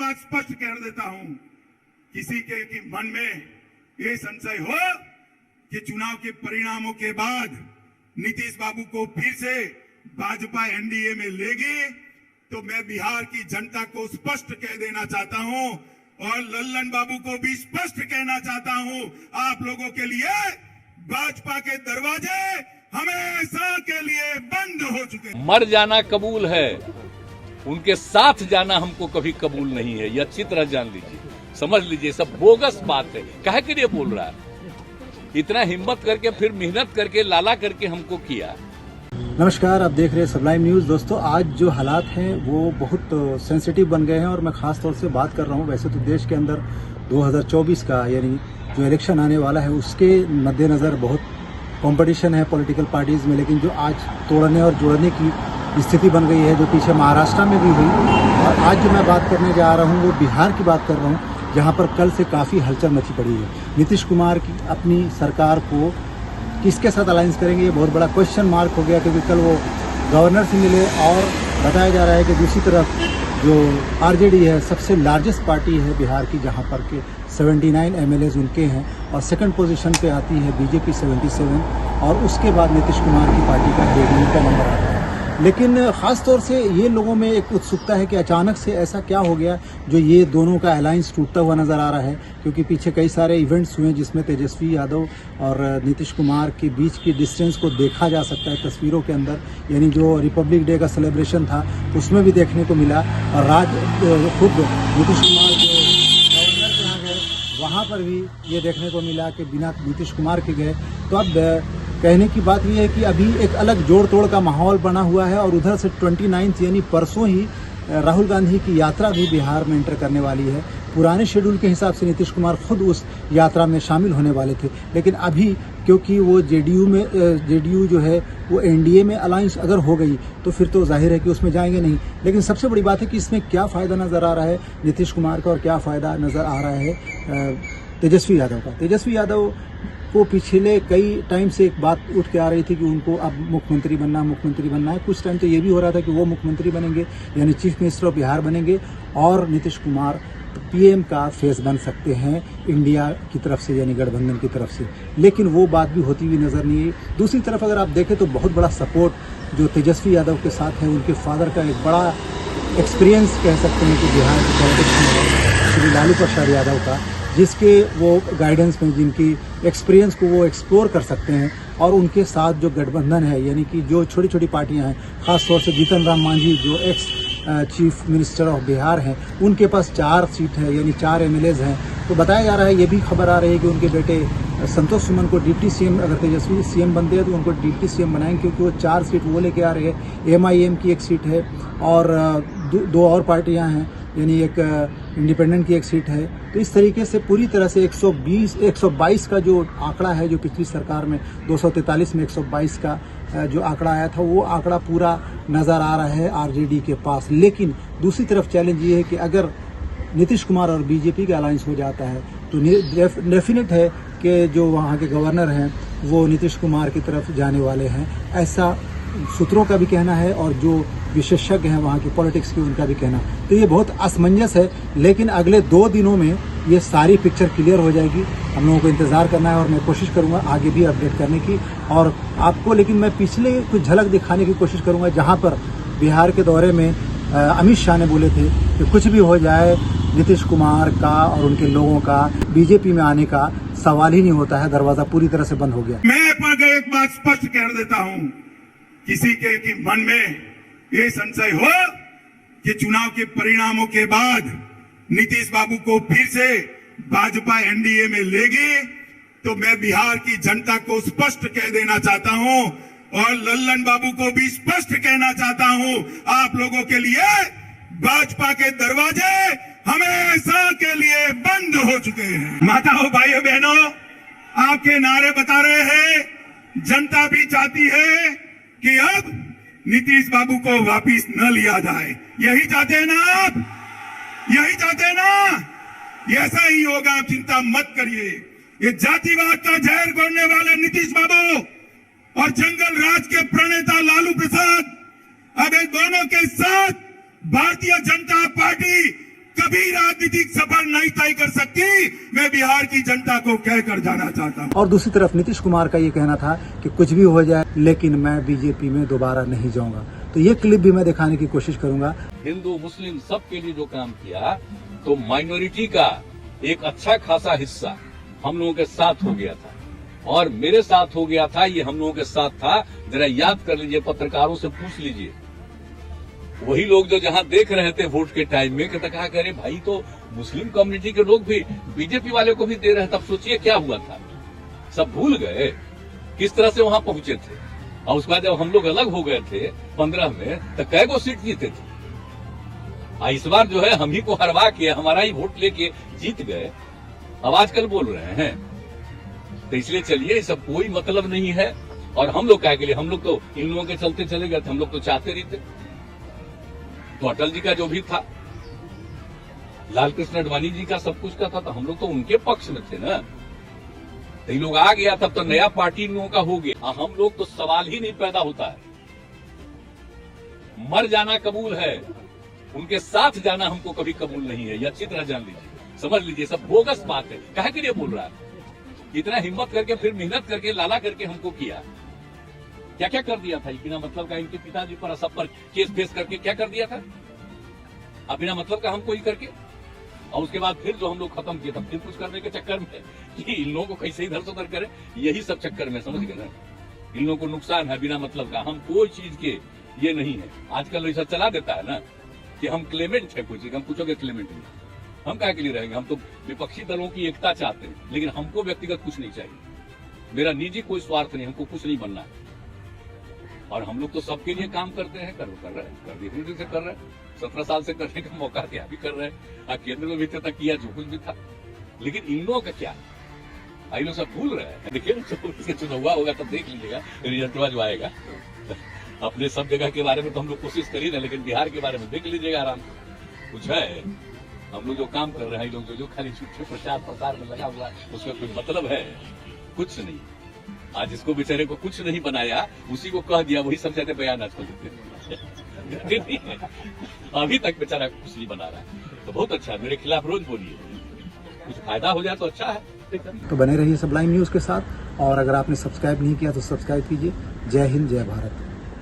बात स्पष्ट कर देता हूं, किसी के मन में ये संशय हो कि चुनाव के परिणामों के बाद नीतीश बाबू को फिर से भाजपा एनडीए में लेगी, तो मैं बिहार की जनता को स्पष्ट कह देना चाहता हूं और लल्लन बाबू को भी स्पष्ट कहना चाहता हूं, आप लोगों के लिए भाजपा के दरवाजे हमेशा के लिए बंद हो चुके हैं। मर जाना कबूल है, उनके साथ जाना हमको कभी कबूल नहीं है, ये अच्छी तरह जान लीजिए, समझ लीजिए। सब बोगस बात है। काहे के लिए बोल रहा है? इतना हिम्मत करके फिर मेहनत करके लाला करके हमको किया। नमस्कार, आप देख रहे हैं सबलाइम न्यूज़। दोस्तों, आज जो हालात हैं वो बहुत सेंसिटिव बन गए हैं और मैं खास तौर से बात कर रहा हूं। वैसे तो देश के अंदर 2024 का यानी जो इलेक्शन आने वाला है उसके मद्देनज़र बहुत कंपटीशन है पॉलिटिकल पार्टीज़ में, लेकिन जो आज तोड़ने और जोड़ने की स्थिति बन गई है, जो पीछे महाराष्ट्र में भी हुई, और आज जो मैं बात करने जा रहा हूँ वो बिहार की बात कर रहा हूँ, जहाँ पर कल से काफ़ी हलचल मची पड़ी है। नीतीश कुमार की अपनी सरकार को किसके साथ अलायंस करेंगे, ये बहुत बड़ा क्वेश्चन मार्क हो गया, क्योंकि कल वो गवर्नर से मिले और बताया जा रहा है कि दूसरी तरफ जो आरजेडी है, सबसे लार्जेस्ट पार्टी है बिहार की, जहां पर के 79 एमएलएज उनके हैं, और सेकंड पोजीशन पे आती है बीजेपी 77, और उसके बाद नीतीश कुमार की पार्टी का जेडीयू का नंबर आता है। लेकिन खास तौर से ये लोगों में एक उत्सुकता है कि अचानक से ऐसा क्या हो गया जो ये दोनों का अलायंस टूटता हुआ नजर आ रहा है, क्योंकि पीछे कई सारे इवेंट्स हुए जिसमें तेजस्वी यादव और नीतीश कुमार के बीच की डिस्टेंस को देखा जा सकता है तस्वीरों के अंदर। यानी जो रिपब्लिक डे का सेलिब्रेशन था उसमें भी देखने को मिला, और खुद नीतीश कुमार के गवर्नर के यहाँ गए वहाँ पर भी ये देखने को मिला कि बिना नीतीश कुमार के गए। तो अब कहने की बात यह है कि अभी एक अलग जोड़ तोड़ का माहौल बना हुआ है, और उधर से 29 यानी परसों ही राहुल गांधी की यात्रा भी बिहार में एंटर करने वाली है। पुराने शेड्यूल के हिसाब से नीतीश कुमार खुद उस यात्रा में शामिल होने वाले थे, लेकिन अभी क्योंकि वो जेडीयू जो है वो एनडीए में अलायंस अगर हो गई तो फिर तो जाहिर है कि उसमें जाएंगे नहीं। लेकिन सबसे बड़ी बात है कि इसमें क्या फ़ायदा नज़र आ रहा है नीतीश कुमार का, और क्या फ़ायदा नज़र आ रहा है तेजस्वी यादव का। तेजस्वी यादव को पिछले कई टाइम से एक बात उठ के आ रही थी कि उनको अब मुख्यमंत्री बनना है। कुछ टाइम तो ये भी हो रहा था कि वो मुख्यमंत्री बनेंगे, यानी चीफ मिनिस्टर ऑफ बिहार बनेंगे, और नीतीश कुमार पीएम का फेस बन सकते हैं इंडिया की तरफ से, यानी गठबंधन की तरफ से। लेकिन वो बात भी होती हुई नज़र नहीं आई। दूसरी तरफ अगर आप देखें तो बहुत बड़ा सपोर्ट जो तेजस्वी यादव के साथ है, उनके फादर का एक बड़ा एक्सपीरियंस कह सकते हैं कि बिहार की पॉलिटिक्स में, श्री लालू प्रसाद यादव का, जिसके वो गाइडेंस में, जिनकी एक्सपीरियंस को वो एक्सप्लोर कर सकते हैं। और उनके साथ जो गठबंधन है, यानी कि जो छोटी छोटी पार्टियां हैं, खासतौर से जीतन राम मांझी जो ex chief minister of Bihar हैं, उनके पास 4 सीट है, यानी 4 एमएलएज हैं। तो बताया जा रहा है, ये भी खबर आ रही है कि उनके बेटे संतोष सुमन को डिप्टी सीएम, अगर तेजस्वी सीएम बनते हैं तो उनको डिप्टी सीएम बनाएंगे, क्योंकि वो 4 सीट वो लेके आ रहे हैं। एमआईएम की 1 सीट है, और 2 और पार्टियां हैं, यानी एक इंडिपेंडेंट की 1 सीट है। तो इस तरीके से पूरी तरह से 122 का जो आंकड़ा है, जो पिछली सरकार में 243 में 122 का जो आंकड़ा आया था, वो आंकड़ा पूरा नज़र आ रहा है आरजेडी के पास। लेकिन दूसरी तरफ चैलेंज ये है कि अगर नीतीश कुमार और बीजेपी का अलायंस हो जाता है तो डेफिनेट है कि जो वहाँ के गवर्नर हैं वो नीतीश कुमार की तरफ जाने वाले हैं, ऐसा सूत्रों का भी कहना है, और जो विशेषज्ञ हैं वहाँ की पॉलिटिक्स की उनका भी कहना। तो ये बहुत असमंजस है, लेकिन अगले 2 दिनों में ये सारी पिक्चर क्लियर हो जाएगी। हम लोगों को इंतज़ार करना है, और मैं कोशिश करूँगा आगे भी अपडेट करने की और आपको। लेकिन मैं पिछले कुछ झलक दिखाने की कोशिश करूँगा, जहाँ पर बिहार के दौरे में अमित शाह ने बोले थे कि कुछ भी हो जाए, नीतीश कुमार का और उनके लोगों का बीजेपी में आने का सवाल ही नहीं होता है, दरवाजा पूरी तरह से बंद हो गया। मैं एक बात स्पष्ट कर देता हूँ, किसी के मन में ये संशय हो कि चुनाव के परिणामों के बाद नीतीश बाबू को फिर से भाजपा एनडीए में लेगी, तो मैं बिहार की जनता को स्पष्ट कह देना चाहता हूं और लल्लन बाबू को भी स्पष्ट कहना चाहता हूं, आप लोगों के लिए भाजपा के दरवाजे हमेशा के लिए बंद हो चुके हैं। माताओं, भाइयों, बहनों, आपके नारे बता रहे हैं, जनता भी चाहती है कि अब नीतीश बाबू को वापिस न लिया जाए। यही चाहते हैं ना आप? यही चाहते हैं ना? ऐसा ही होगा, आप चिंता मत करिए। ये जातिवाद का जहर घोलने वाले नीतीश बाबू और जंगल राज के प्रणेता लालू प्रसाद, अब इन दोनों के साथ भारतीय जनता पार्टी कभी राजनीति सफर नहीं तय कर सकती, मैं बिहार की जनता को कहकर जाना चाहता हूं। और दूसरी तरफ नीतीश कुमार का ये कहना था कि कुछ भी हो जाए लेकिन मैं बीजेपी में दोबारा नहीं जाऊंगा। तो ये क्लिप भी मैं दिखाने की कोशिश करूंगा। हिंदू मुस्लिम सबके लिए जो काम किया, तो माइनॉरिटी का एक अच्छा खासा हिस्सा हम लोगों के साथ हो गया था, और मेरे साथ हो गया था, ये हम लोगों के साथ था। जरा याद कर लीजिए, पत्रकारों से पूछ लीजिए, वही लोग जो जहां देख रहे थे वोट के टाइम में, कि कहा करे भाई तो मुस्लिम कम्युनिटी के लोग भी बीजेपी वाले को भी दे रहे, तब सोचिए क्या हुआ था। सब भूल गए किस तरह से वहां पहुंचे थे। और उसके बाद जब हम लोग अलग हो गए थे 15 में, तो कै गो सीट जीते थे। इस बार जो है हम ही को हरवा के, हमारा ही वोट लेके जीत गए। अब आजकल बोल रहे हैं, तो इसलिए चलिए, सब कोई मतलब नहीं है। और हम लोग क्या के लिए, हम लोग तो इन लोगों के चलते चले गए थे, हम लोग तो चाहते नहीं थे। तो अटल जी का जो भी था, लाल कृष्ण आडवाणी जी का सब कुछ का था, तो हम लोग तो उनके पक्ष में थे ना। तो इन लोग आ गया, तब तो नया पार्टी इन लोगों का हो गया। हम लोग तो सवाल ही नहीं पैदा होता है। मर जाना कबूल है, उनके साथ जाना हमको कभी कबूल नहीं है। ये अच्छी तरह जान लीजिए, समझ लीजिए, सब बोगस बात है। काहे के लिए बोल रहा है? इतना हिम्मत करके, फिर मेहनत करके, लाला करके हमको किया। क्या क्या कर दिया था बिना मतलब का? इनके पिताजी पर, सब पर केस फेस करके क्या कर दिया था? अब बिना मतलब का हमको ही करके, और उसके बाद फिर जो हम लोग खत्म किए, तब फिर कुछ करने के चक्कर में कि इन लोगों को कैसे इधर से उधर करे, यही सब चक्कर में, समझ गए ना? इन लोगों को नुकसान है बिना मतलब का। हम कोई चीज के ये नहीं है। आजकल ऐसा चला देता है ना कि हम क्लेमेंट है कोई चीज, हम पूछोगे क्लेमेंट नहीं, हम क्या के लिए रहेंगे? हम तो विपक्षी दलों की एकता चाहते हैं, लेकिन हमको व्यक्तिगत कुछ नहीं चाहिए। मेरा निजी कोई स्वार्थ नहीं, हमको कुछ नहीं बनना है। और हम लोग तो सबके लिए काम करते हैं, कर रहे हैं, से कर रहे हैं। 17 साल से करने का मौका दिया, भी कर रहे हैं। केंद्र में भी तक किया जो कुछ भी था, लेकिन इन लोगों का क्या? आई लोग सब भूल रहे हैं। देखिए, चुनाव होगा तब देख लीजिएगा, रिजल्ट जो आएगा। अपने सब जगह के बारे में तो हम लोग कोशिश करी ना, लेकिन बिहार के बारे में देख लीजिएगा आराम से। कुछ है, हम लोग जो काम कर रहे हैं, लोग जो खाली झूठे प्रचार प्रसार में लगा हुआ है, उसका कोई मतलब है? कुछ नहीं। आज इसको बेचारे को कुछ नहीं बनाया, उसी को कह दिया, वही सब ज्यादा बयान आजकल देते हैं। अभी तक बेचारा कुछ नहीं बना रहा है, तो बहुत अच्छा है। मेरे खिलाफ रोज बोलिए, कुछ फायदा हो जाए तो अच्छा है। तो बने रहिए सबलाइम न्यूज के साथ, और अगर आपने सब्सक्राइब नहीं किया तो सब्सक्राइब कीजिए। जय हिंद, जय भारत।